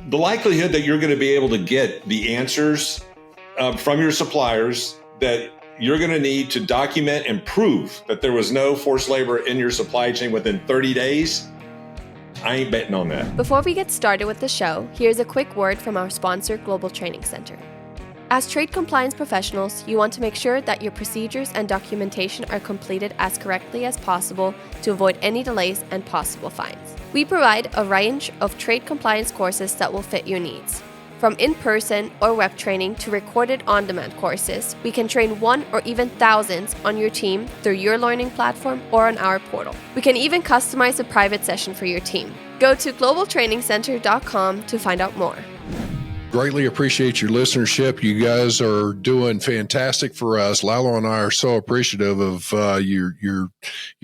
the likelihood that you're going to be able to get the answers from your suppliers that you're going to need to document and prove that there was no forced labor in your supply chain within 30 days, I ain't betting on that. Before we get started with the show, here's a quick word from our sponsor, Global Training Center. As trade compliance professionals, you want to make sure that your procedures and documentation are completed as correctly as possible to avoid any delays and possible fines. We provide a range of trade compliance courses that will fit your needs. From in-person or web training to recorded on-demand courses, we can train one or even thousands on your team through your learning platform or on our portal. We can even customize a private session for your team. Go to globaltrainingcenter.com to find out more. Greatly appreciate your listenership. You guys are doing fantastic for us. Lalo and I are so appreciative of you're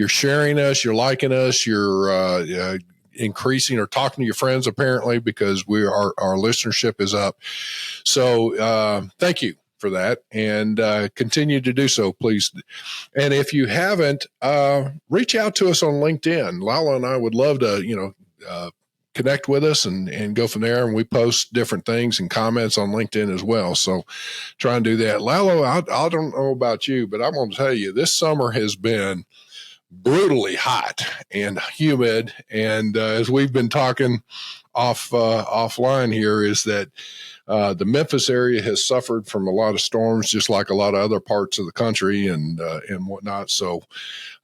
sharing us, you're liking us, you're increasing or talking to your friends apparently because our listenership is up. So thank you for that, and continue to do so, please. And if you haven't, reach out to us on LinkedIn. Lalo and I would love to connect with us and go from there. And we post different things and comments on LinkedIn as well. So try and do that. Lalo, I don't know about you, but I'm going to tell you, this summer has been brutally hot and humid. And as we've been talking offline here, is that the Memphis area has suffered from a lot of storms, just like a lot of other parts of the country and whatnot. So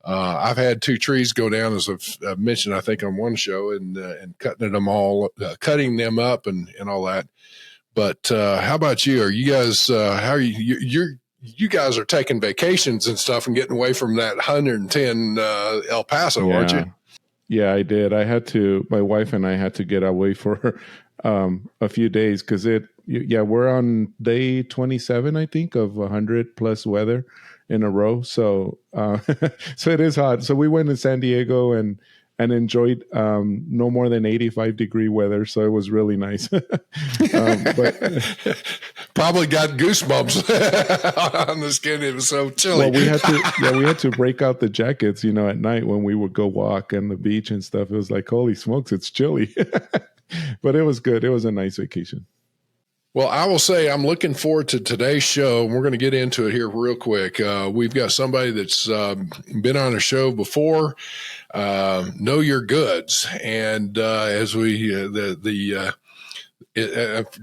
I've had 2 trees go down, as I've mentioned, I think on one show, and cutting them up and all that. But how about you? Are you guys? How are you? You guys are taking vacations and stuff and getting away from that 110 El Paso, aren't you? Yeah, I did. My wife and I had to get away for a few days because we're on day 27, I think, of 100 plus weather in a row. So so it is hot. So we went to San Diego and enjoyed no more than 85-degree weather. So it was really nice. But probably got goosebumps on the skin. It was so chilly. Well, we had to break out the jackets, at night when we would go walk on the beach and stuff. It was like, holy smokes, it's chilly. But it was good. It was a nice vacation. Well, I will say I'm looking forward to today's show, and we're going to get into it here real quick. We've got somebody that's been on a show before, Know Your Goods, and as we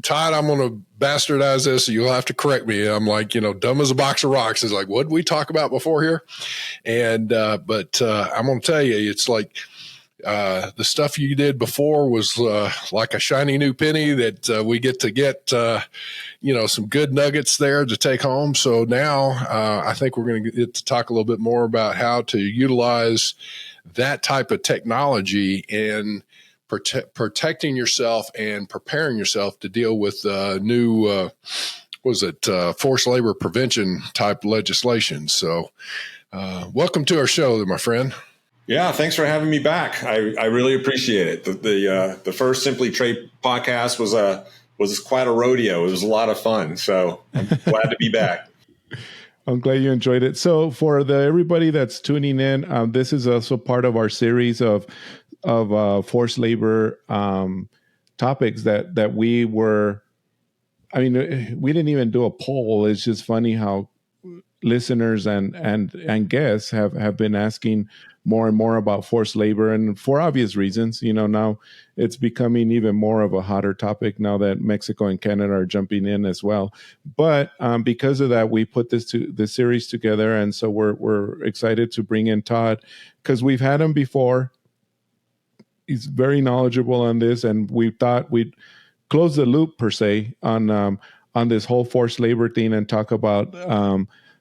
Todd, I'm going to bastardize this, so you'll have to correct me. I'm like, dumb as a box of rocks. It's like, what did we talk about before here? And but I'm going to tell you, it's like, the stuff you did before was like a shiny new penny that we get some good nuggets there to take home. So now I think we're going to get to talk a little bit more about how to utilize that type of technology in protecting yourself and preparing yourself to deal with new forced labor prevention type legislation. So welcome to our show there, my friend. Yeah, thanks for having me back. I really appreciate it. The first Simply Trade podcast was quite a rodeo. It was a lot of fun. So I'm glad to be back. I'm glad you enjoyed it. So for everybody that's tuning in, this is also part of our series of forced labor topics that we were. I mean, we didn't even do a poll. It's just funny how listeners and guests have been asking more and more about forced labor, and for obvious reasons. Now it's becoming even more of a hotter topic now that Mexico and Canada are jumping in as well. But because of that, we put this series together, and so we're excited to bring in Todd because we've had him before. He's very knowledgeable on this, and we thought we'd close the loop per se on this whole forced labor thing and talk about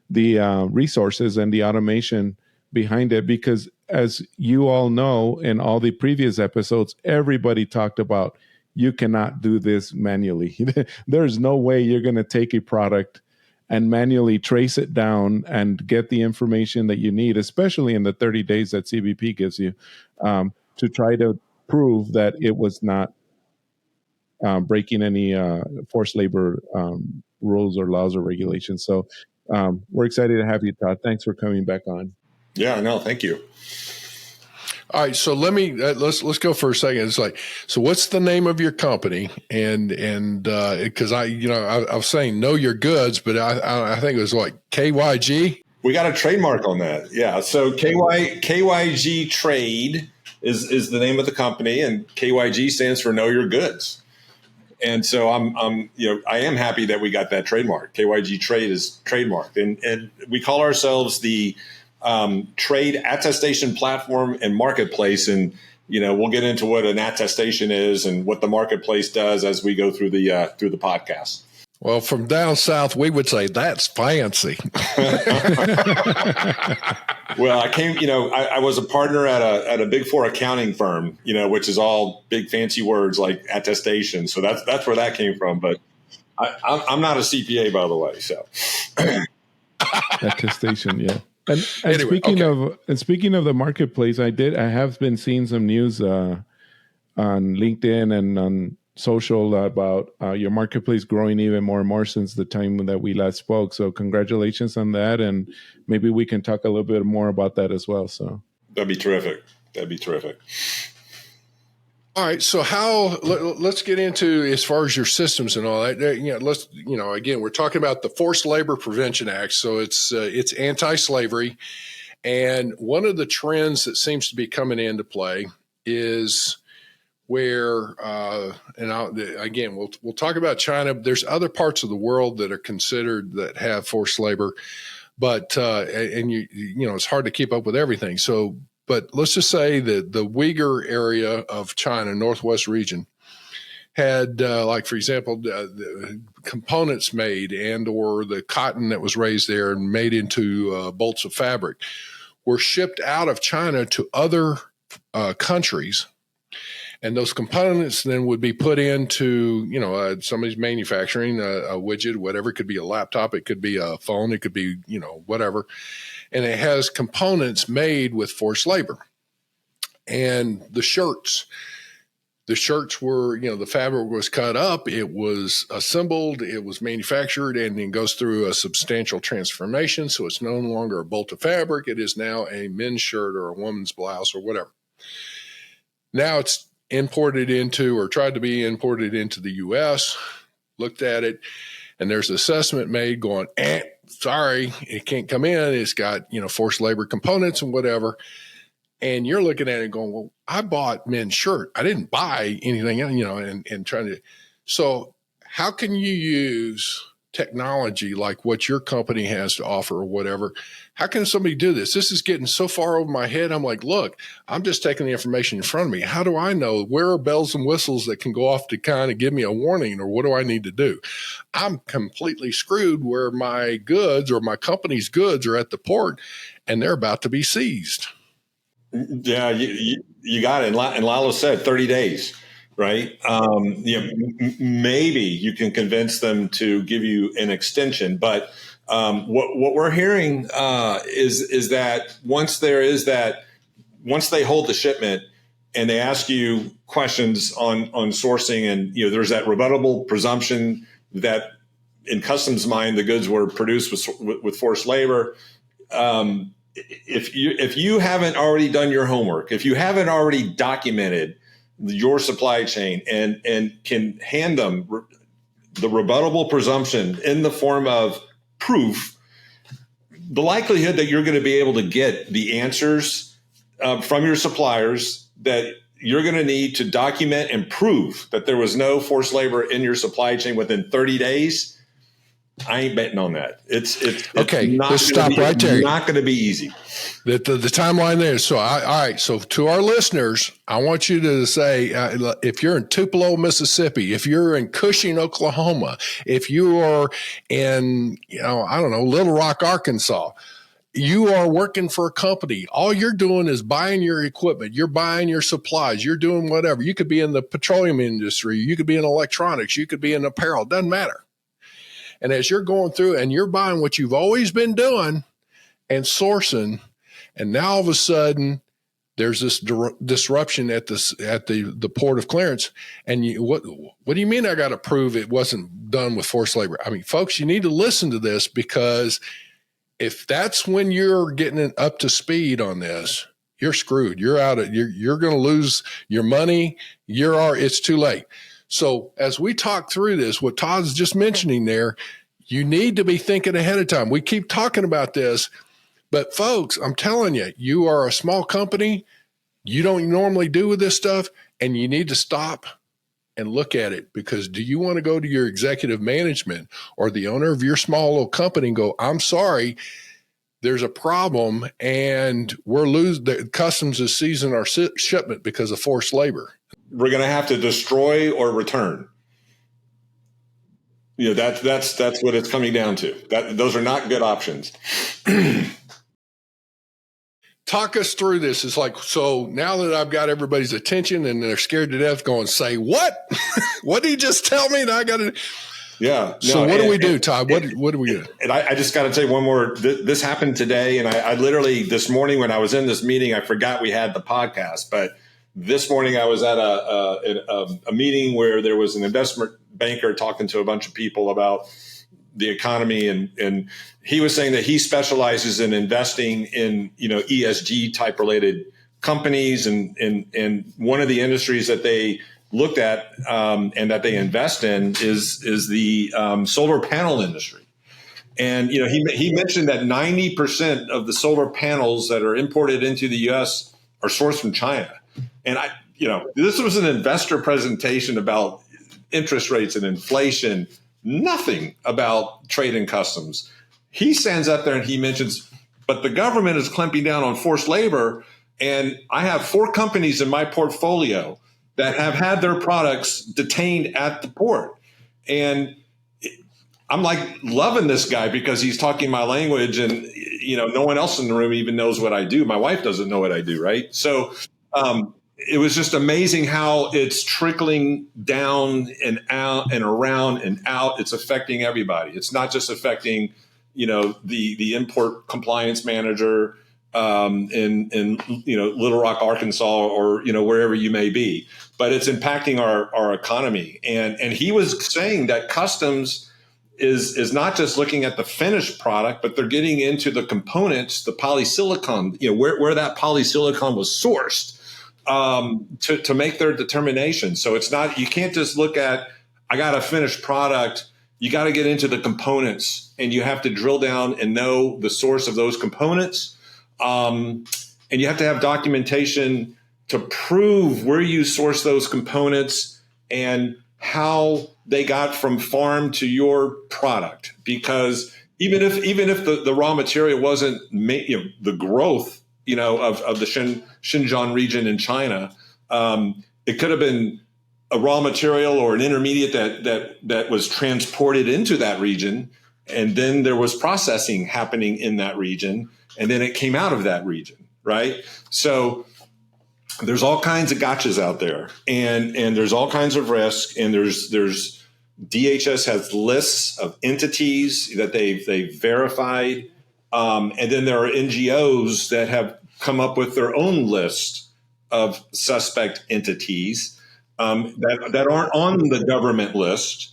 the resources and the automation behind it, because as you all know, in all the previous episodes, everybody talked about you cannot do this manually. There's no way you're going to take a product and manually trace it down and get the information that you need, especially in the 30 days that CBP gives you, to try to prove that it was not breaking any forced labor rules or laws or regulations. So we're excited to have you, Todd. Thanks for coming back on. Yeah, no, thank you. All right, so let's go for a second. It's like, so what's the name of your company? And because I was saying know your goods, but I think it was like KYG. We got a trademark on that. Yeah. So KYG Trade is the name of the company, and KYG stands for Know Your Goods. And so I am happy that we got that trademark. KYG Trade is trademarked, and we call ourselves the trade attestation platform and marketplace. And we'll get into what an attestation is and what the marketplace does as we go through the podcast. Well, from down south, we would say that's fancy. Well, I was a partner at a Big Four accounting firm, which is all big fancy words like attestation. So that's where that came from. But I'm not a CPA, by the way. So attestation, yeah. And anyway, speaking of the marketplace, I have been seeing some news on LinkedIn and on social about your marketplace growing even more and more since the time that we last spoke. So congratulations on that. And maybe we can talk a little bit more about that as well. So that'd be terrific. All right. So let's get into, as far as your systems and all that, again, we're talking about the Forced Labor Prevention Act. So it's anti-slavery. And one of the trends that seems to be coming into play is where, we'll talk about China. There's other parts of the world that are considered that have forced labor, but it's hard to keep up with everything. So, but let's just say that the Uyghur area of China, Northwest region, had, for example, the components made or the cotton that was raised there and made into bolts of fabric were shipped out of China to other countries. And those components then would be put into, somebody's manufacturing a widget, whatever. It could be a laptop, it could be a phone, it could be, whatever. And it has components made with forced labor. And the shirts were, the fabric was cut up, it was assembled, it was manufactured, and then goes through a substantial transformation. So it's no longer a bolt of fabric. It is now a men's shirt or a woman's blouse or whatever. Now it's imported into, or tried to be imported into the U.S., looked at it, and there's an assessment made going, sorry, it can't come in. It's got, forced labor components and whatever. And you're looking at it going, well, I bought men's shirt. I didn't buy anything, and trying to. So how can you use technology like what your company has to offer or whatever? How can somebody do this? This is getting so far over my head. I'm like, look, I'm just taking the information in front of me. How do I know where are bells and whistles that can go off to kind of give me a warning, or what do I need to do? I'm completely screwed where my goods or my company's goods are at the port and they're about to be seized. Yeah, you got it. And Lalo said 30 days, right? Maybe you can convince them to give you an extension, but what we're hearing is that once they hold the shipment and they ask you questions on sourcing, and there's that rebuttable presumption that in customs mind the goods were produced with forced labor. If you haven't already done your homework, if you haven't already documented your supply chain and can hand them the rebuttable presumption in the form of proof, the likelihood that you're going to be able to get the answers from your suppliers that you're going to need to document and prove that there was no forced labor in your supply chain within 30 days, I ain't betting on that. It's okay. Not let's stop right there. Not going to be easy. The timeline there. So, all right. So, to our listeners, I want you to say, if you're in Tupelo, Mississippi, if you're in Cushing, Oklahoma, if you are in, Little Rock, Arkansas, you are working for a company. All you're doing is buying your equipment. You're buying your supplies. You're doing whatever. You could be in the petroleum industry. You could be in electronics. You could be in apparel. It doesn't matter. And as you're going through and you're buying what you've always been doing and sourcing, and now all of a sudden there's this disruption at the port of clearance. And what do you mean I got to prove it wasn't done with forced labor? I mean, folks, you need to listen to this, because if that's when you're getting up to speed on this, you're screwed. You're out of, you're going to lose your money. It's too late. So as we talk through this, what Todd's just mentioning there, you need to be thinking ahead of time. We keep talking about this, but folks, I'm telling you, you are a small company. You don't normally do with this stuff, and you need to stop and look at it, because do you want to go to your executive management or the owner of your small little company and go, I'm sorry, there's a problem and the customs is seizing our shipment because of forced labor. We're going to have to destroy or return. That's what it's coming down to. Those are not good options. Talk us through this. It's like, so now that I've got everybody's attention and they're scared to death going, say, what? What did he just tell me? And I got to. Yeah. So what do we do, Todd? What do we do? And I just got to say one more. This happened today. And I literally this morning when I was in this meeting, I forgot we had the podcast. But this morning I was at a meeting where there was an investment banker talking to a bunch of people about the economy, and he was saying that he specializes in investing in ESG type related companies, and one of the industries that they looked at and that they invest in is the solar panel industry. And he mentioned that 90% of the solar panels that are imported into the U.S. are sourced from China. And this was an investor presentation about interest rates and inflation. Nothing about trade and customs. He stands up there and he mentions, but the government is clamping down on forced labor. And I have 4 companies in my portfolio that have had their products detained at the port. And I'm like loving this guy because he's talking my language, and, no one else in the room even knows what I do. My wife doesn't know what I do. Right. So, it was just amazing how it's trickling down and out and around and out. It's affecting everybody. It's not just affecting, the import compliance manager in Little Rock, Arkansas, or wherever you may be, but it's impacting our economy. And he was saying that customs is not just looking at the finished product, but they're getting into the components, the polysilicon, where that polysilicon was sourced. To make their determination. So it's not, you can't just look at, I got a finished product. You got to get into the components, and you have to drill down and know the source of those components. And you have to have documentation to prove where you source those components and how they got from farm to your product. Because even if the raw material wasn't the growth of the Xinjiang region in China, it could have been a raw material or an intermediate that was transported into that region, and then there was processing happening in that region, and then it came out of that region, right? So there's all kinds of gotchas out there, and there's all kinds of risk, and there's DHS has lists of entities that they've verified. And then there are NGOs that have come up with their own list of suspect entities that aren't on the government list,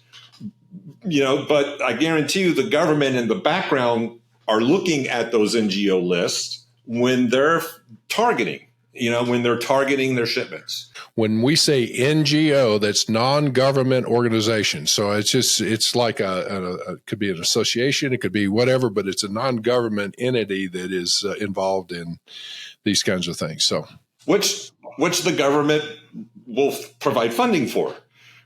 but I guarantee you the government in the background are looking at those NGO lists when they're targeting their shipments. When we say NGO, that's non-government organization. So it's like it could be an association, it could be whatever, but it's a non-government entity that is involved in these kinds of things. So, which the government will provide funding for,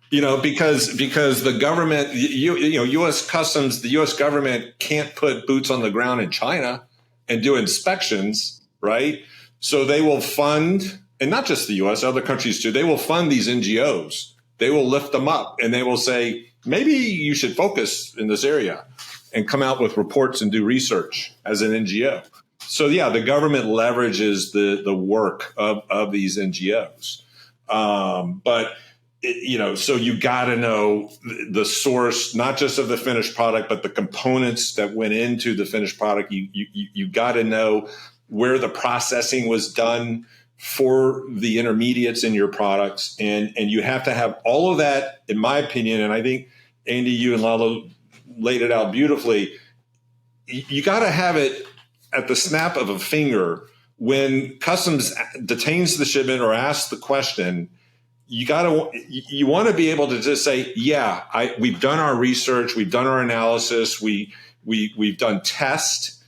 because the government, U.S. Customs, the U.S. government can't put boots on the ground in China and do inspections, right? So they will fund. And not just the U.S., other countries too, they will fund these NGOs. They will lift them up and they will say, maybe you should focus in this area and come out with reports and do research as an NGO. So, yeah, the government leverages the work of these NGOs. So you got to know the source, not just of the finished product, but the components that went into the finished product. You got to know where the processing was done for the intermediates in your products. And you have to have all of that, in my opinion. And I think, Andy, you and Lalo laid it out beautifully. You got to have it at the snap of a finger when customs detains the shipment or asks the question, you want to be able to just say, yeah, we've done our research, we've done our analysis, we've done tests,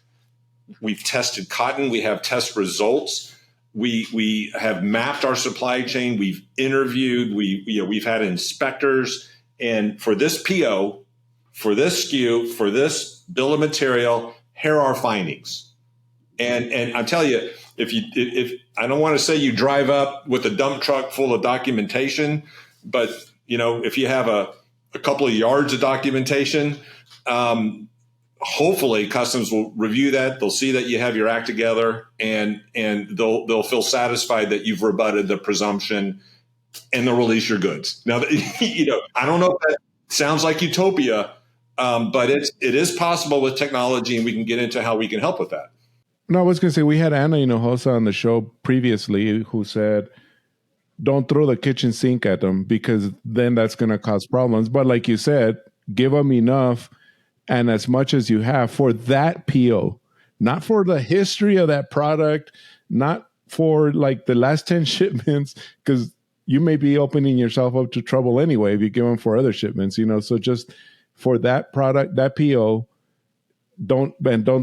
we've tested cotton, we have test results, we have mapped our supply chain, we've interviewed, we've had inspectors, and for this PO, for this SKU, for this bill of material, here are our findings. And I tell you, if I don't want to say you drive up with a dump truck full of documentation, but if you have a couple of yards of documentation, hopefully customs will review that. They'll see that you have your act together, and they'll feel satisfied that you've rebutted the presumption, and they'll release your goods. Now, I don't know if that sounds like utopia, but it is possible with technology, and we can get into how we can help with that. No, I was going to say, we had Ana Hinojosa on the show previously who said, don't throw the kitchen sink at them, because then that's going to cause problems. But like you said, give them enough and as much as you have for that PO, not for the history of that product, not for like the last 10 shipments, because you may be opening yourself up to trouble anyway if you give them for other shipments, so just for that product, that PO, don't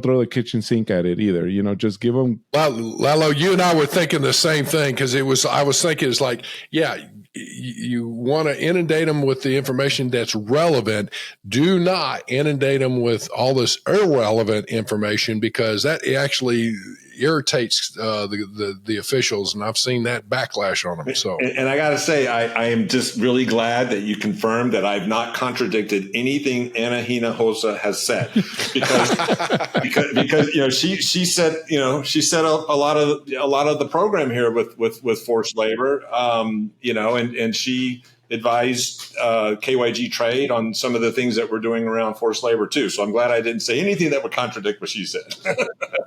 throw the kitchen sink at it either. Just give them. Well, Lalo, you and I were thinking the same thing, because I was thinking it's like, yeah, you want to inundate them with the information that's relevant. Do not inundate them with all this irrelevant information, because that actually irritates the officials, and I've seen that backlash on them. So, and I got to say, I am just really glad that you confirmed that I've not contradicted anything Ana Hinojosa has said, because she said a lot of the program here with forced labor, and she advised KYG Trade on some of the things that we're doing around forced labor too. So I'm glad I didn't say anything that would contradict what she said.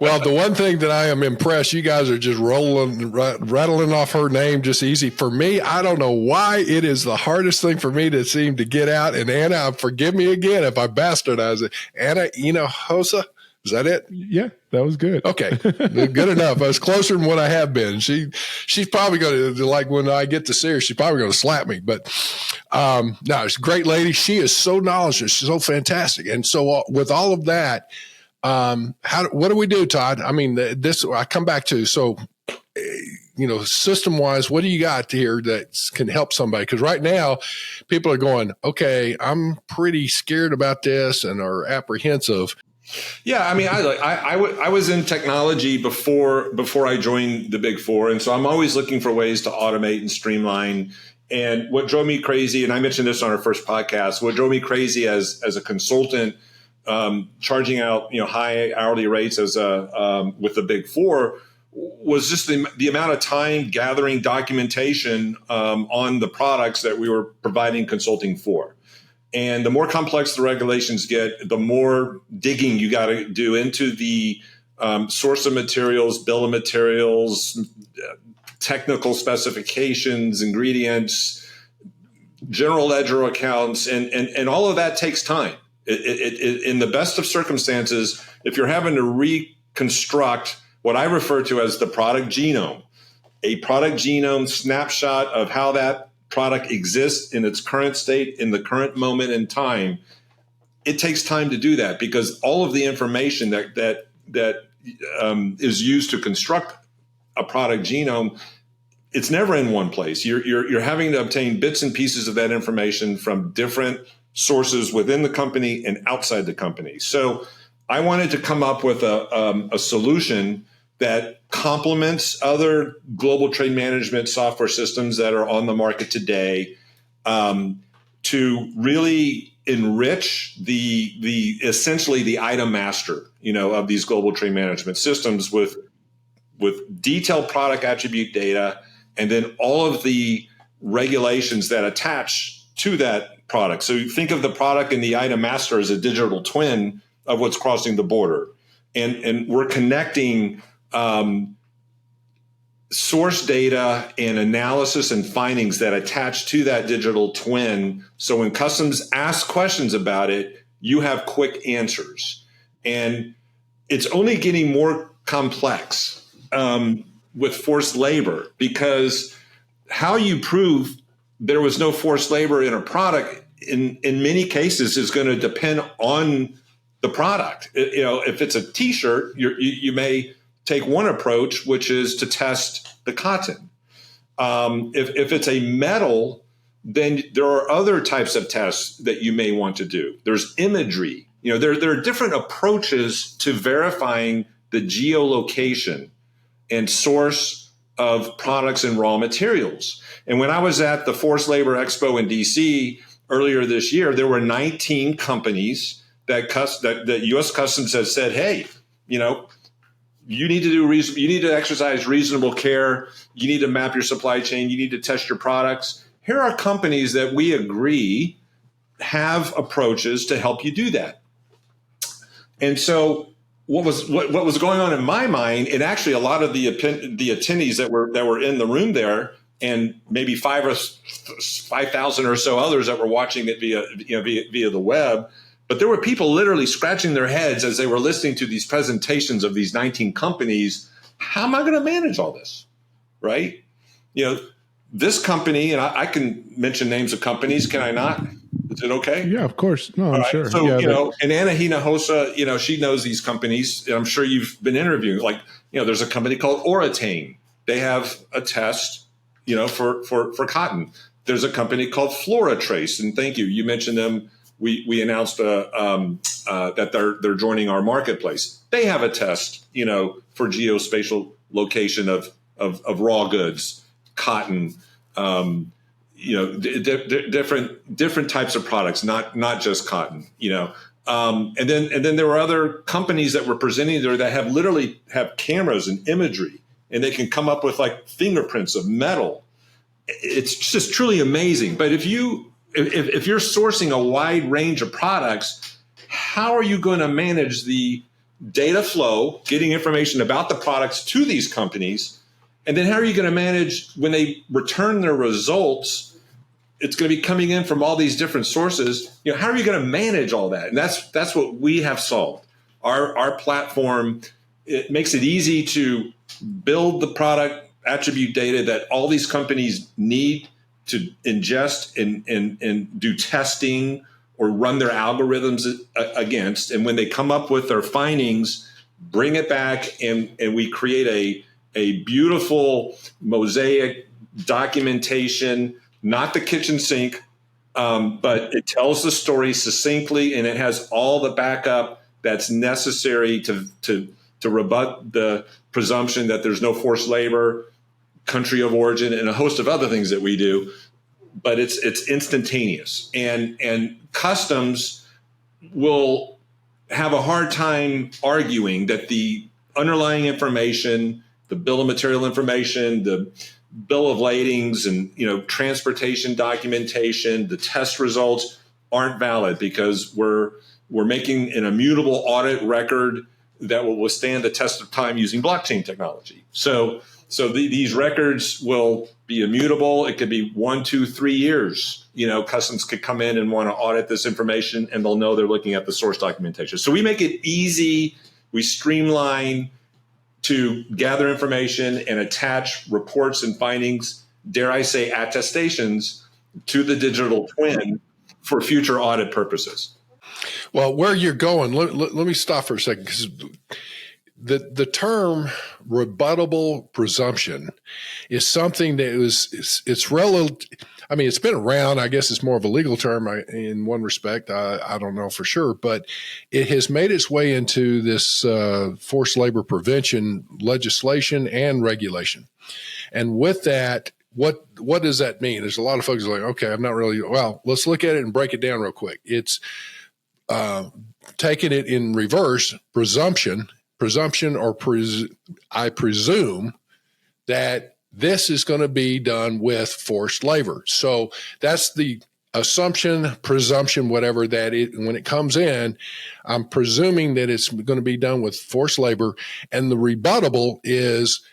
Well, the one thing that I am impressed, you guys are just rattling off her name just easy. For me, I don't know why it is the hardest thing for me to seem to get out. And Ana, forgive me again if I bastardize it. Ana Hinojosa. Is that it? Yeah, that was good. Okay, good enough. I was closer than what I have been. She's probably going to, like, when I get to see her, she's probably going to slap me. But no, she's a great lady. She is so knowledgeable. She's so fantastic. And so with all of that, what do we do, Todd? I mean, this I come back to. So, system wise, what do you got here that can help somebody? Because right now, people are going, okay, I'm pretty scared about this and are apprehensive. Yeah, I mean, I was in technology before I joined the Big Four, and so I'm always looking for ways to automate and streamline. And what drove me crazy, and I mentioned this on our first podcast, what drove me crazy as a consultant, charging out high hourly rates with the Big Four, was just the amount of time gathering documentation on the products that we were providing consulting for. And the more complex the regulations get, the more digging you got to do into the source of materials, bill of materials, technical specifications, ingredients, general ledger accounts, and all of that takes time. In the best of circumstances, if you're having to reconstruct what I refer to as the product genome, a product genome snapshot of how that product exists in its current state in the current moment in time, it takes time to do that, because all of the information that is used to construct a product genome, it's never in one place. You're having to obtain bits and pieces of that information from different sources within the company and outside the company. So I wanted to come up with a solution that complements other global trade management software systems that are on the market today, to really enrich the essentially the item master, of these global trade management systems with detailed product attribute data, and then all of the regulations that attach to that product. So you think of the product and the item master as a digital twin of what's crossing the border, and we're connecting source data and analysis and findings that attach to that digital twin. So when customs asks questions about it, you have quick answers. And it's only getting more complex. with forced labor, because how you prove there was no forced labor in a product in many cases is going to depend on the product. If it's a T-shirt, you may take one approach, which is to test the cotton. If it's a metal, then there are other types of tests that you may want to do. There's imagery. There are different approaches to verifying the geolocation and source of products and raw materials. And when I was at the Forced Labor Expo in DC earlier this year, there were 19 companies that U.S. Customs has said, hey, you need to exercise reasonable care. You need to map your supply chain. You need to test your products. Here are companies that we agree have approaches to help you do that. And so what was going on in my mind, and actually a lot of the attendees that were in the room there, and maybe 5,000 or so others that were watching it via the web, but there were people literally scratching their heads as they were listening to these presentations of these 19 companies. How am I going to manage all this, right? This company, and I can mention names of companies, can I not? Is it okay? Yeah, of course. No, I'm sure. So, yeah, and Anna Hinojosa, she knows these companies. And I'm sure you've been interviewing. Like, there's a company called Originate. They have a test, for cotton. There's a company called FloraTrace, and thank you. You mentioned them. We announced that they're joining our marketplace. They have a test, for geospatial location of raw goods, cotton, different types of products, not just cotton, and then there were other companies that were presenting there that have cameras and imagery, and they can come up with like fingerprints of metal. It's just truly amazing. But if you're sourcing a wide range of products, how are you going to manage the data flow, getting information about the products to these companies? And then how are you going to manage when they return their results? It's going to be coming in from all these different sources. How are you going to manage all that? And that's what we have solved. Our platform, it makes it easy to build the product attribute data that all these companies need to ingest and do testing or run their algorithms against. And when they come up with their findings, bring it back, and we create a beautiful mosaic documentation, not the kitchen sink, but it tells the story succinctly, and it has all the backup that's necessary to rebut the presumption that there's no forced labor, country of origin, and a host of other things that we do. But it's instantaneous, and customs will have a hard time arguing that the underlying information, the bill of material information, the bill of ladings, and transportation documentation, the test results aren't valid because we're making an immutable audit record that will withstand the test of time using blockchain technology. So these records will be immutable. It could be 1, 2, 3 years. Customs could come in and want to audit this information, and they'll know they're looking at the source documentation. So we make it easy. We streamline to gather information and attach reports and findings, dare I say attestations, to the digital twin for future audit purposes. Well, where you're going, let me stop for a second, because the term rebuttable presumption is something that it's relative. I mean, it's been around. I guess it's more of a legal term in one respect. I don't know for sure, but it has made its way into this forced labor prevention legislation and regulation. And with that, what does that mean? There's a lot of folks who are like, okay, I'm not really, well, let's look at it and break it down real quick. It's taking it in reverse, presumption, or I presume that this is going to be done with forced labor. So that's the assumption, presumption, whatever that is. When it comes in, I'm presuming that it's going to be done with forced labor. And the rebuttable is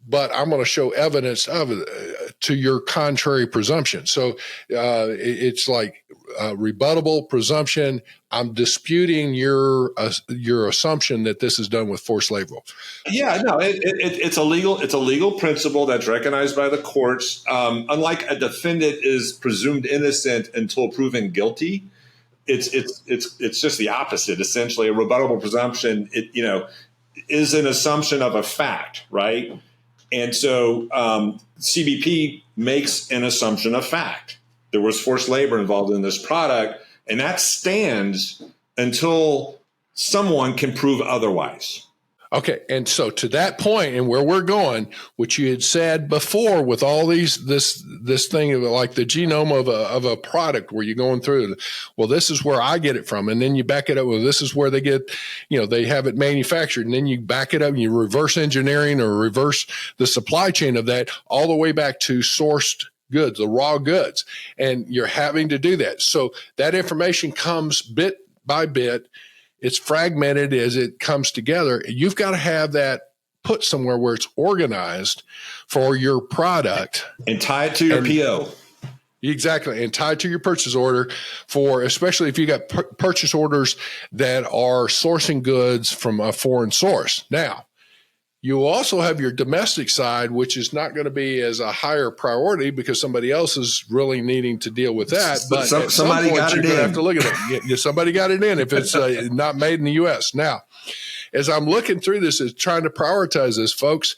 but I'm going to show evidence of it to your contrary presumption. So it's like rebuttable presumption. I'm disputing your assumption that this is done with forced labor. Yeah, no, it's a legal principle that's recognized by the courts. Unlike a defendant is presumed innocent until proven guilty, it's just the opposite. Essentially, a rebuttable presumption, is an assumption of a fact, right? And so CBP makes an assumption of fact. There was forced labor involved in this product, and that stands until someone can prove otherwise. Okay, and so to that point, and where we're going, which you had said before, with all this thing of like the genome of a product, where you're going through, well, this is where I get it from, and then you back it up. Well, this is where they get, they have it manufactured, and then you back it up and you reverse engineering or reverse the supply chain of that all the way back to sourced goods, the raw goods, and you're having to do that. So that information comes bit by bit. It's fragmented as it comes together. You've got to have that put somewhere where it's organized for your product. And tied to your PO. Exactly. And tied to your purchase order, for especially if you got purchase orders that are sourcing goods from a foreign source. Now, you also have your domestic side, which is not going to be as a higher priority because somebody else is really needing to deal with that. But at some point, you're going to have to look at it. Somebody got it in if it's not made in the U.S. Now, as I'm looking through this, is trying to prioritize this, folks,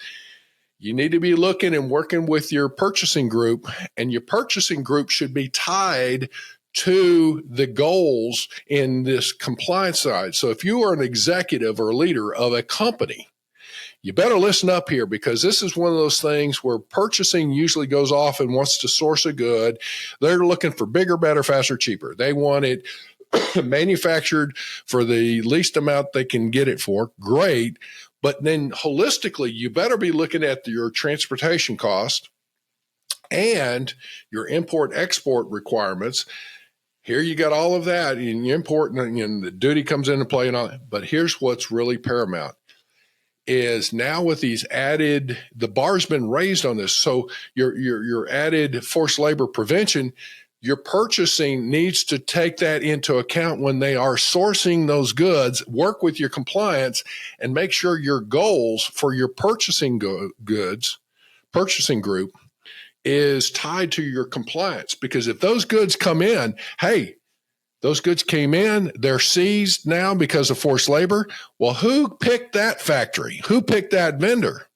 you need to be looking and working with your purchasing group, and your purchasing group should be tied to the goals in this compliance side. So if you are an executive or a leader of a company, you better listen up here, because this is one of those things where purchasing usually goes off and wants to source a good. They're looking for bigger, better, faster, cheaper. They want it manufactured for the least amount they can get it for. Great. But then holistically, you better be looking at your transportation cost and your import-export requirements. Here you got all of that, and you import, and the duty comes into play and all that. But here's what's really paramount. Is now with these added, the bar's been raised on this. So your added forced labor prevention, your purchasing needs to take that into account when they are sourcing those goods. Work with your compliance and make sure your goals for your purchasing purchasing group is tied to your compliance. Because if those goods come in, hey, those goods came in, they're seized now because of forced labor. Well, who picked that factory? Who picked that vendor?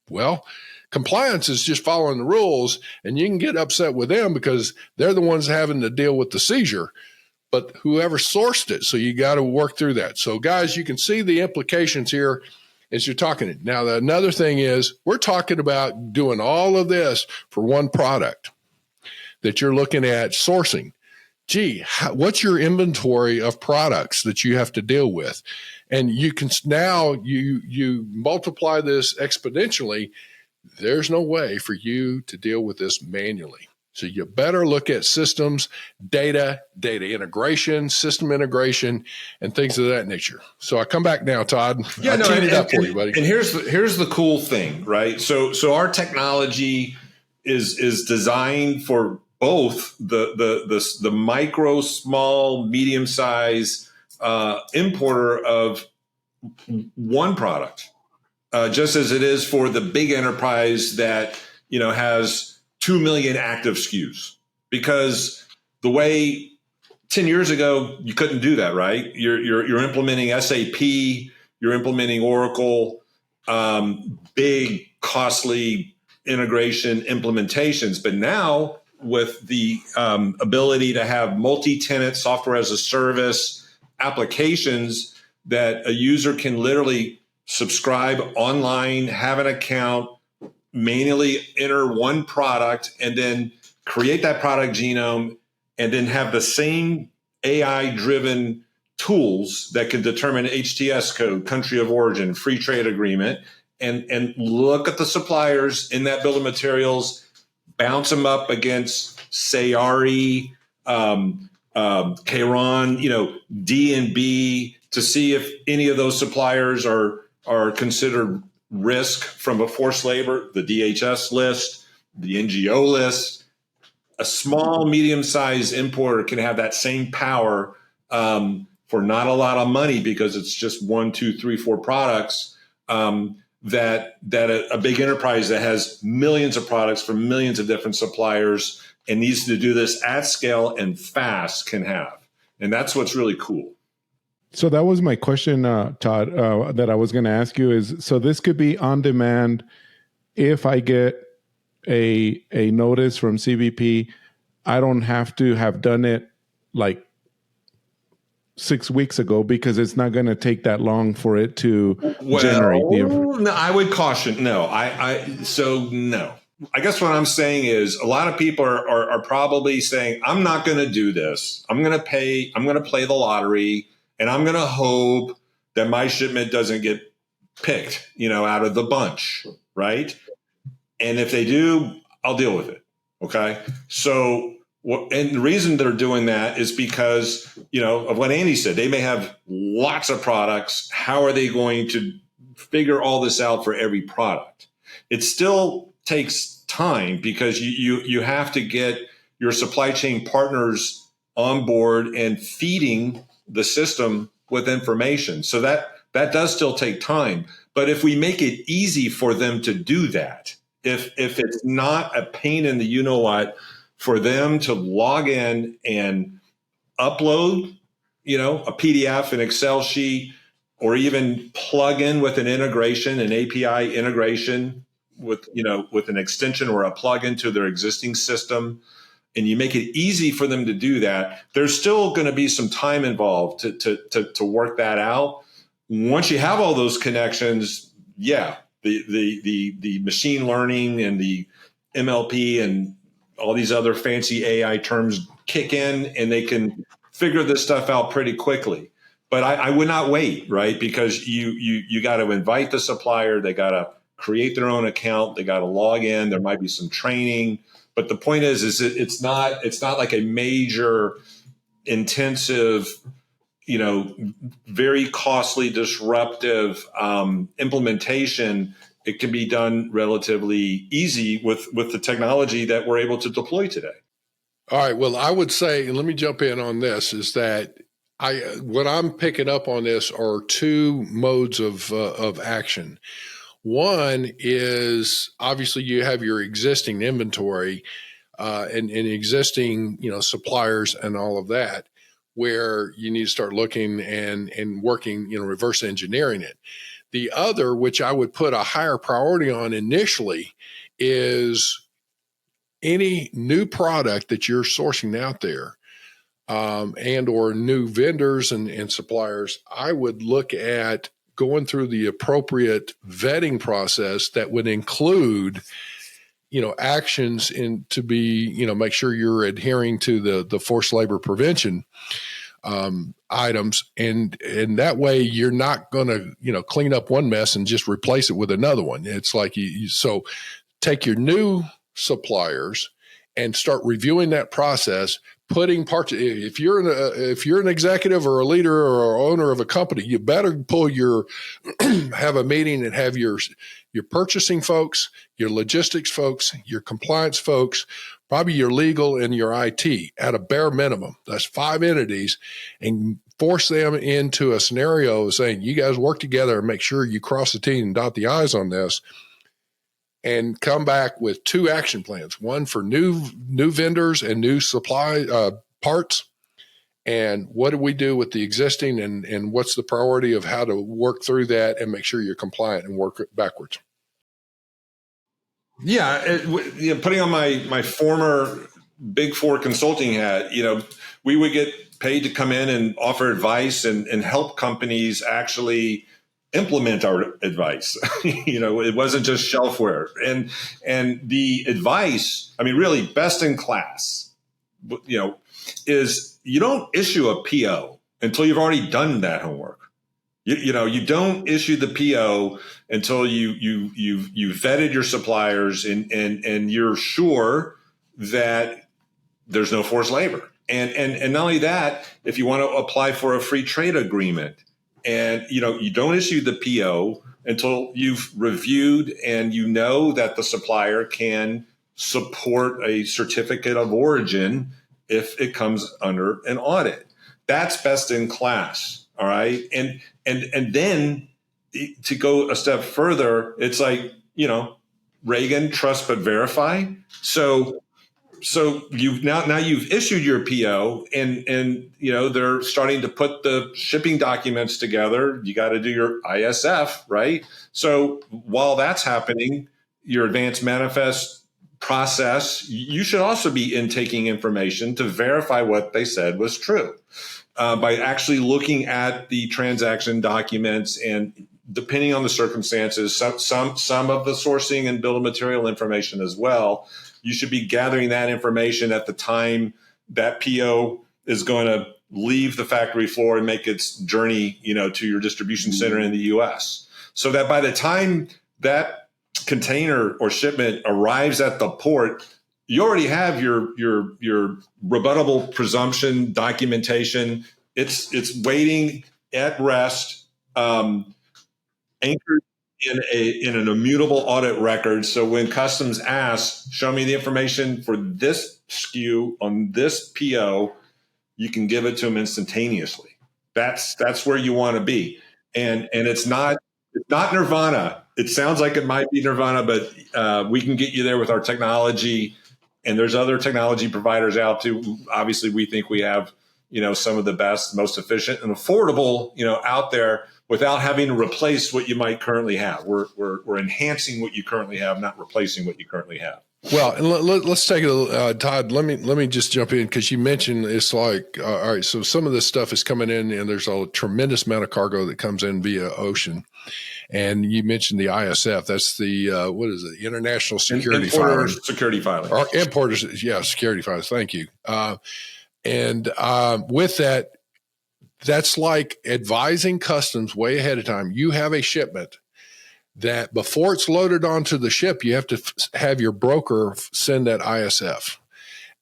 Well, compliance is just following the rules, and you can get upset with them because they're the ones having to deal with the seizure, but whoever sourced it. So you got to work through that. So guys, you can see the implications here as you're talking. Now, another thing is we're talking about doing all of this for one product that you're looking at sourcing. Gee, what's your inventory of products that you have to deal with? And you can now you multiply this exponentially. There's no way for you to deal with this manually. So you better look at systems, data integration, system integration, and things of that nature. So I come back now, Todd. Yeah, I'll tee it up for you, buddy. And here's the cool thing, right? So our technology is designed for both the micro, small, medium size importer of one product, just as it is for the big enterprise that has 2 million active SKUs. Because the way 10 years ago you couldn't do that, right? You're implementing SAP, you're implementing Oracle, big costly integration implementations, but now, with the ability to have multi-tenant software as a service applications that a user can literally subscribe online, have an account, manually enter one product, and then create that product genome, and then have the same AI-driven tools that can determine HTS code, country of origin, free trade agreement, and look at the suppliers in that bill of materials, bounce them up against Sayari, Kairon, D&B, to see if any of those suppliers are considered risk from a forced labor, the DHS list, the NGO list. A small, medium-sized importer can have that same power for not a lot of money because it's just 1, 2, 3, 4 products. That a big enterprise that has millions of products from millions of different suppliers and needs to do this at scale and fast can have. And that's what's really cool. So that was my question, Todd, that I was going to ask you is, so this could be on demand if I get a notice from CBP. I don't have to have done it like 6 weeks ago because it's not going to take that long for it to generate the information. No, I would caution. No, no. I guess what I'm saying is a lot of people are probably saying, I'm not going to do this. I'm going to play the lottery and I'm going to hope that my shipment doesn't get picked, out of the bunch. Right. And if they do, I'll deal with it. Okay. So, and the reason they're doing that is because, of what Andy said, they may have lots of products. How are they going to figure all this out for every product? It still takes time because you have to get your supply chain partners on board and feeding the system with information. So that does still take time. But if we make it easy for them to do that, if it's not a pain in the you-know-what for them to log in and upload, a PDF, an Excel sheet, or even plug in with an integration, an API integration with an extension or a plugin to their existing system, and you make it easy for them to do that, there's still going to be some time involved to work that out. Once you have all those connections, the machine learning and the MLP and all these other fancy AI terms kick in and they can figure this stuff out pretty quickly. But I would not wait, right? Because you got to invite the supplier. They got to create their own account. They got to log in. There might be some training. But the point is it's not like a major, intensive, very costly, disruptive implementation. It can be done relatively easy with the technology that we're able to deploy today. All right. Well, I would say, and let me jump in on this, is that what I'm picking up on this are two modes of action. One is obviously you have your existing inventory and existing suppliers and all of that, where you need to start looking and working reverse engineering it. The other, which I would put a higher priority on initially, is any new product that you're sourcing out there and or new vendors and suppliers. I would look at going through the appropriate vetting process that would include actions to be make sure you're adhering to the forced labor prevention items, and that way you're not going to clean up one mess and just replace it with another one. It's like so take your new suppliers and start reviewing that process, putting parts. If you're an executive or a leader or owner of a company, you better have a meeting and have your purchasing folks, your logistics folks, your compliance folks, probably your legal and your IT at a bare minimum. That's 5 entities, and force them into a scenario saying, you guys work together and make sure you cross the T and dot the I's on this, and come back with 2 action plans, one for new vendors and new supply parts. And what do we do with the existing, and what's the priority of how to work through that and make sure you're compliant and work backwards? Yeah, putting on my former Big Four consulting hat, we would get paid to come in and offer advice and help companies actually implement our advice. It wasn't just shelfware, and the advice, really best in class, is you don't issue a PO until you've already done that homework. You don't issue the PO until you've vetted your suppliers and you're sure that there's no forced labor. And not only that, if you want to apply for a free trade agreement And, you don't issue the PO until you've reviewed and you know that the supplier can support a certificate of origin if it comes under an audit. That's best in class. All right. And then to go a step further, it's like, Reagan, trust but verify. So you've now you've issued your PO and they're starting to put the shipping documents together. You got to do your ISF, right? So while that's happening, your advanced manifest process, you should also be intaking information to verify what they said was true by actually looking at the transaction documents, and depending on the circumstances, some of the sourcing and bill of material information as well. You should be gathering that information at the time that PO is going to leave the factory floor and make its journey, to your distribution center in the U.S. So that by the time that container or shipment arrives at the port, you already have your rebuttable presumption documentation. It's waiting at rest, anchored in an immutable audit record. So when customs asks, show me the information for this SKU on this PO, you can give it to them instantaneously. That's where you want to be. And it's not nirvana. It sounds like it might be nirvana, but we can get you there with our technology. And there's other technology providers out too. Obviously, we think we have, some of the best, most efficient and affordable, out there, without having to replace what you might currently have. We're enhancing what you currently have, not replacing what you currently have. Well, and let's take it, Todd. Let me just jump in, because you mentioned it's like, all right, so some of this stuff is coming in, and there's a tremendous amount of cargo that comes in via ocean. And you mentioned the ISF. That's the what is it? International Security Filing. Security Filing. Or importers, yeah, security filings. Thank you. And with that, that's like advising customs way ahead of time. You have a shipment that before it's loaded onto the ship, you have to have your broker send that ISF.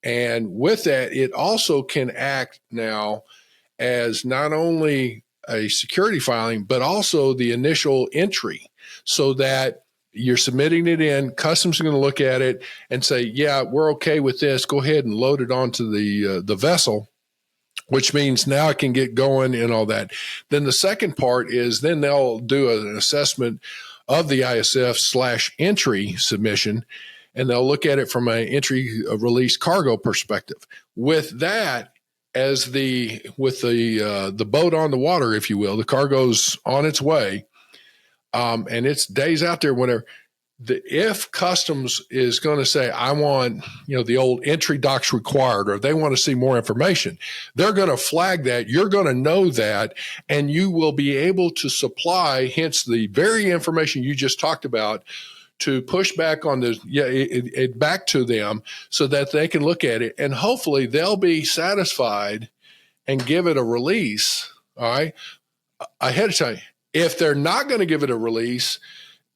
And with that, it also can act now as not only a security filing, but also the initial entry, so that you're submitting it in, customs are going to look at it and say, yeah, we're okay with this. Go ahead and load it onto the vessel, which means now it can get going and all that. Then the second part is then they'll do an assessment of the ISF/entry submission, and they'll look at it from an entry release cargo perspective. With that, with the boat on the water, if you will, the cargo's on its way, and it's days out there, whatever. If customs is going to say, I want, the old entry docs required, or they want to see more information, they're going to flag that. You're going to know that, and you will be able to supply, hence the very information you just talked about, to push back on it back to them so that they can look at it, and hopefully they'll be satisfied and give it a release, all right, ahead of time. If they're not going to give it a release,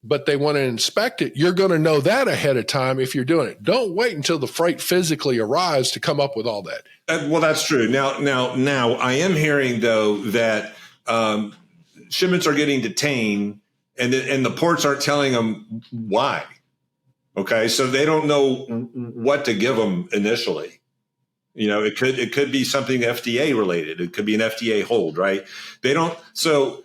but they want to inspect it, you're going to know that ahead of time if you're doing it. Don't wait until the freight physically arrives to come up with all that. Well, that's true. Now, I am hearing, though, that shipments are getting detained, and the ports aren't telling them why. Okay, so they don't know what to give them initially. It could be something FDA related. It could be an FDA hold, right? They don't. So.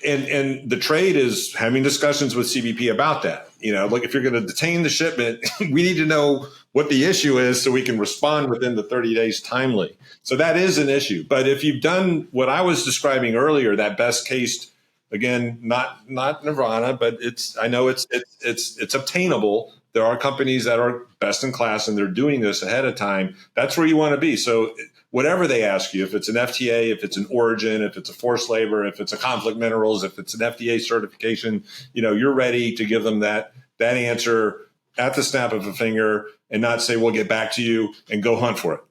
And the trade is having discussions with CBP about that. Like, if you're going to detain the shipment, we need to know what the issue is so we can respond within the 30 days timely. So that is an issue. But if you've done what I was describing earlier, that best case, again, not nirvana, but I know it's obtainable. There are companies that are best in class, and they're doing this ahead of time. That's where you want to be. So whatever they ask you, if it's an FTA, if it's an origin, if it's a forced labor, if it's a conflict minerals, if it's an FDA certification, you're ready to give them that answer at the snap of a finger, and not say, we'll get back to you, and go hunt for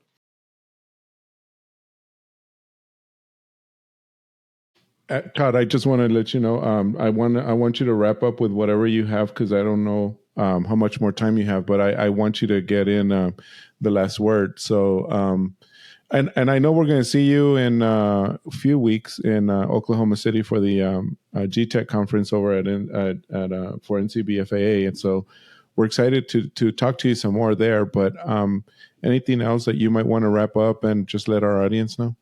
it. Todd, I just want to let you know, I want you to wrap up with whatever you have, because I don't know how much more time you have, but I want you to get in the last word. So And I know we're going to see you in a few weeks in Oklahoma City for the GTech conference over at for NCBFAA, and so we're excited to talk to you some more there. But anything else that you might want to wrap up and just let our audience know?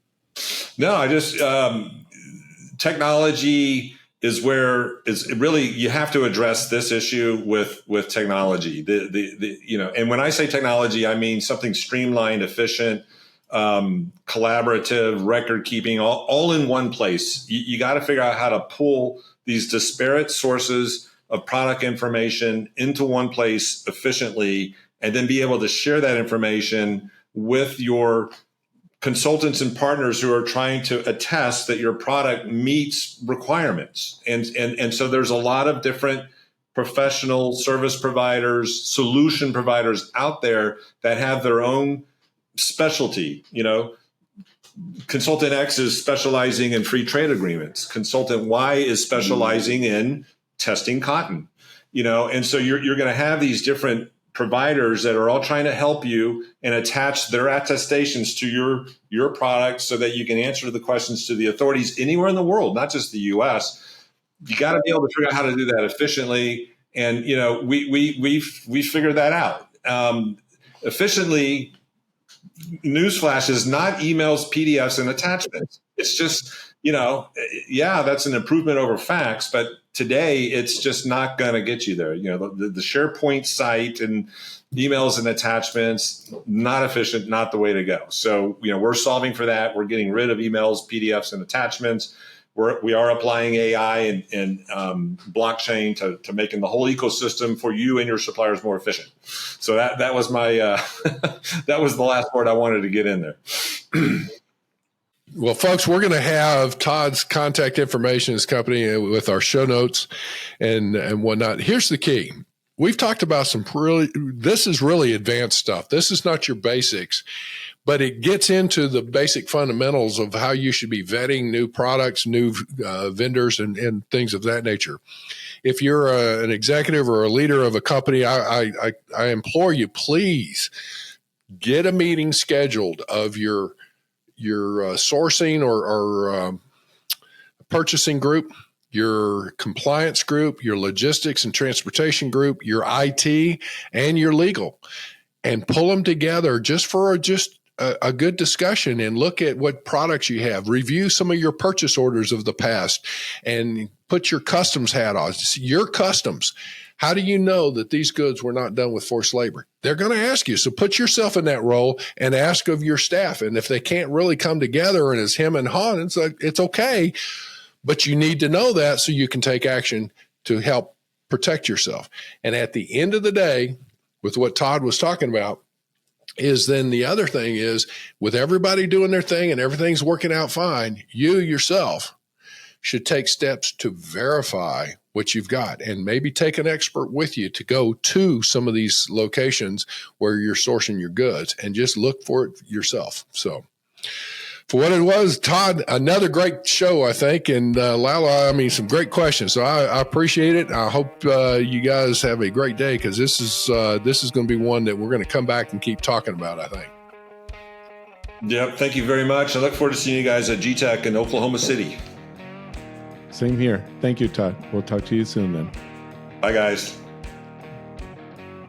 No, I just technology is where is really you have to address this issue with technology. And when I say technology, I mean something streamlined, efficient, collaborative, record keeping, all in one place. You got to figure out how to pull these disparate sources of product information into one place efficiently, and then be able to share that information with your consultants and partners who are trying to attest that your product meets requirements. And so there's a lot of different professional service providers, solution providers out there that have their own specialty. Consultant X is specializing in free trade agreements. Consultant Y is specializing in testing cotton, and so you're going to have these different providers that are all trying to help you and attach their attestations to your product so that you can answer the questions to the authorities anywhere in the world, not just the U.S. You got to be able to figure out how to do that efficiently. And, we figured that out. Efficiently, newsflash is not emails, PDFs, and attachments. It's just, that's an improvement over fax, but today it's just not going to get you there. The SharePoint site and emails and attachments, not efficient, not the way to go. So, we're solving for that. We're getting rid of emails, PDFs, and attachments. We are applying AI and blockchain to making the whole ecosystem for you and your suppliers more efficient. So that was my that was the last word I wanted to get in there. Well, folks, we're going to have Todd's contact information, his company, with our show notes and whatnot. Here's the key. We've talked about this is really advanced stuff. This is not your basics, but it gets into the basic fundamentals of how you should be vetting new products, new vendors, and things of that nature. If you're an executive or a leader of a company, I implore you, please get a meeting scheduled of your sourcing or purchasing group, your compliance group, your logistics and transportation group, your IT, and your legal, and pull them together just for a good discussion and look at what products you have. Review some of your purchase orders of the past and put your customs hat on. Your customs. How do you know that these goods were not done with forced labor? They're going to ask you. So put yourself in that role and ask of your staff. And if they can't really come together and it's him and Han, it's okay. But you need to know that so you can take action to help protect yourself. And at the end of the day, with what Todd was talking about, is then the other thing is with everybody doing their thing and everything's working out fine, you yourself should take steps to verify what you've got and maybe take an expert with you to go to some of these locations where you're sourcing your goods and just look for it yourself. So for what it was, Todd, another great show, I think. And Lala, some great questions. So I appreciate it. I hope you guys have a great day because this is going to be one that we're going to come back and keep talking about, I think. Yep. Thank you very much. I look forward to seeing you guys at GTech in Oklahoma City. Same here. Thank you, Todd. We'll talk to you soon then. Bye, guys.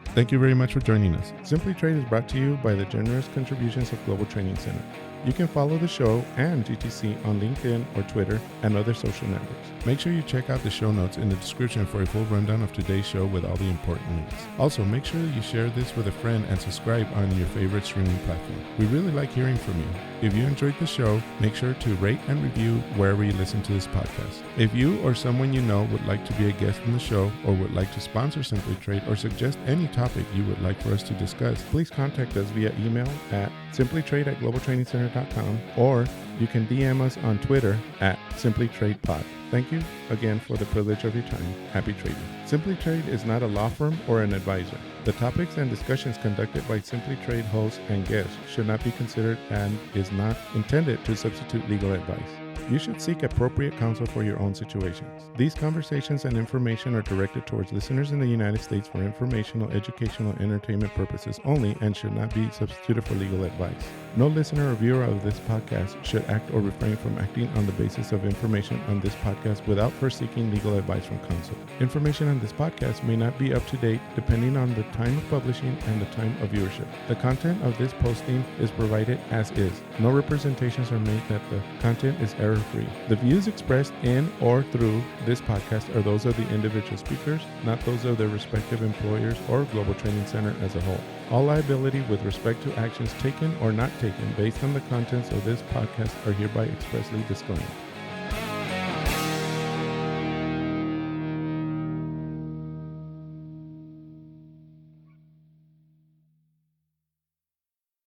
Thank you very much for joining us. Simply Trade is brought to you by the generous contributions of Global Training Center. You can follow the show and GTC on LinkedIn or Twitter and other social networks. Make sure you check out the show notes in the description for a full rundown of today's show with all the important links. Also, make sure that you share this with a friend and subscribe on your favorite streaming platform. We really like hearing from you. If you enjoyed the show, make sure to rate and review wherever you listen to this podcast. If you or someone you know would like to be a guest in the show or would like to sponsor Simply Trade or suggest any topic you would like for us to discuss, please contact us via email at simplytrade@globaltrainingcenter.com or you can DM us on Twitter at simplytradepod. Thank you again for the privilege of your time. Happy trading. Simply Trade is not a law firm or an advisor. The topics and discussions conducted by Simply Trade hosts and guests should not be considered and is not intended to substitute legal advice. You should seek appropriate counsel for your own situations. These conversations and information are directed towards listeners in the United States for informational, educational, and entertainment purposes only and should not be substituted for legal advice. No listener or viewer of this podcast should act or refrain from acting on the basis of information on this podcast without first seeking legal advice from counsel. Information on this podcast may not be up to date depending on the time of publishing and the time of viewership. The content of this posting is provided as is. No representations are made that the content is error-free. The views expressed in or through this podcast are those of the individual speakers, not those of their respective employers or Global Training Center as a whole. All liability with respect to actions taken or not taken based on the contents of this podcast are hereby expressly disclaimed.